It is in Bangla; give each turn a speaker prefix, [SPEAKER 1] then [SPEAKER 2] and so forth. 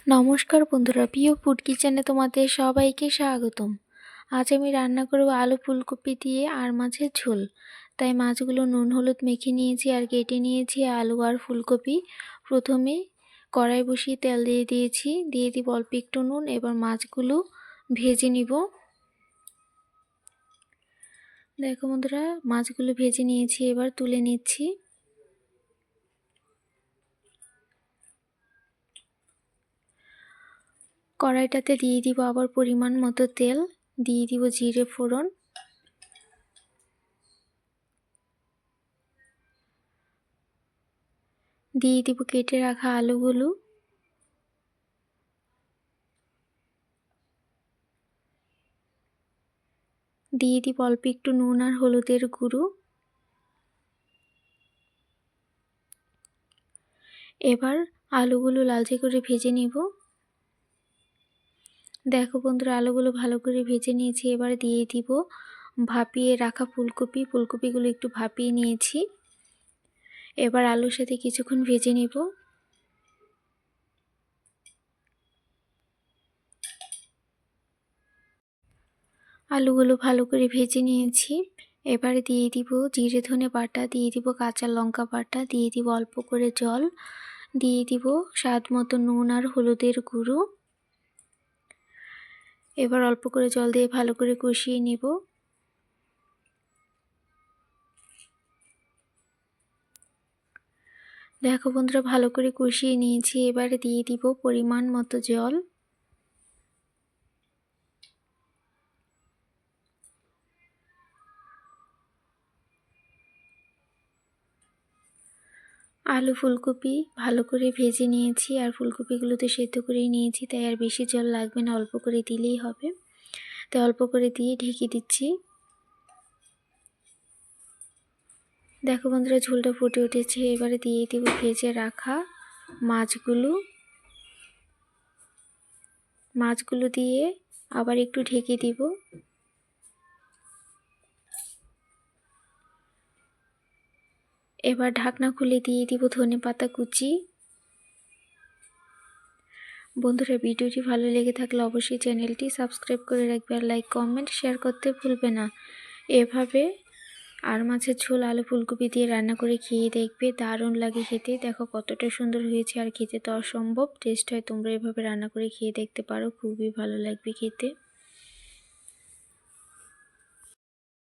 [SPEAKER 1] নমস্কার বন্ধুরা, প্রিয় ফুড কিচেনে তোমাদের সবাইকে স্বাগতম। আজ আমি রান্না করব আলু ফুলকপি দিয়ে আর মাছের ঝোল। তাই মাছগুলো নুন হলুদ মেখে নিয়েছি আর কেটে নিয়েছি আলু আর ফুলকপি। প্রথমে কড়াই বসিয়ে তেল দিয়ে দিয়েছি, দিয়ে দিব অল্প একটু নুন। এবার মাছগুলো ভেজে নিব। দেখো বন্ধুরা, মাছগুলো ভেজে নিয়েছি, এবার তুলে নিচ্ছি। কড়াইটাতে দিয়ে দিব আবার পরিমাণ মতো তেল, দিয়ে দিব জিরে ফোড়ন, দিয়ে দিব কেটে রাখা আলুগুলো, দিয়ে দিব অল্প একটু নুন আর হলুদের গুঁড়ো। এবার আলুগুলো লালচে করে ভেজে নিব। দেখো বন্ধুরা, আলুগুলো ভালো করে ভেজে নিয়েছি। এবার দিয়ে দিব ভাপিয়ে রাখা ফুলকপিগুলো একটু ভাপিয়ে নিয়েছি। এবার আলুর সাথে কিছুক্ষণ ভেজে নিব। আলুগুলো ভালো করে ভেজে নিয়েছি। এবার দিয়ে দিব জিরে ধনে বাটা, দিয়ে দিব কাঁচা লঙ্কা বাটা, দিয়ে দিব অল্প করে জল, দিয়ে দিব স্বাদ মতো নুন আর হলুদের গুঁড়ো। এবার অল্প করে জল দিয়ে ভালো করে কষিয়ে নিব। দেখো বন্ধুরা, ভালো করে কষিয়ে নিয়েছি। এবারে দিয়ে দিব পরিমাণ মতো জল। আলু ফুলকপি ভালো করে ভেজে নিয়েছি, আর ফুলকপিগুলো তো সেদ্ধ করেই নিয়েছি, তাই আর বেশি জল লাগবে না, অল্প করে দিলেই হবে। তাই অল্প করে দিয়ে ঢেকে দিচ্ছি। দেখো বন্ধুরা, ঝোলটা ফুটে উঠেছে। এবারে দিয়ে দিব ভেজে রাখা মাছগুলো দিয়ে আবার একটু ঢেকে দিব। এবার ঢাকনা খুলে দিয়ে দিব ধনেপাতা কুচি। বন্ধুরা, ভিডিওটি ভালো লেগে থাকলে অবশ্যই চ্যানেলটি সাবস্ক্রাইব করে রাখবে, আর লাইক কমেন্ট শেয়ার করতে ভুলবে না। এভাবে আর মাছের ঝোল আলু ফুলকপি দিয়ে রান্না করে খেয়ে দেখবে, দারুণ লাগে খেতে। দেখো কতটা সুন্দর হয়েছে, আর খেতে তো অসম্ভব টেস্ট হয়। তোমরা এভাবে রান্না করে খেয়ে দেখতে পারো, খুবই ভালো লাগবে খেতে।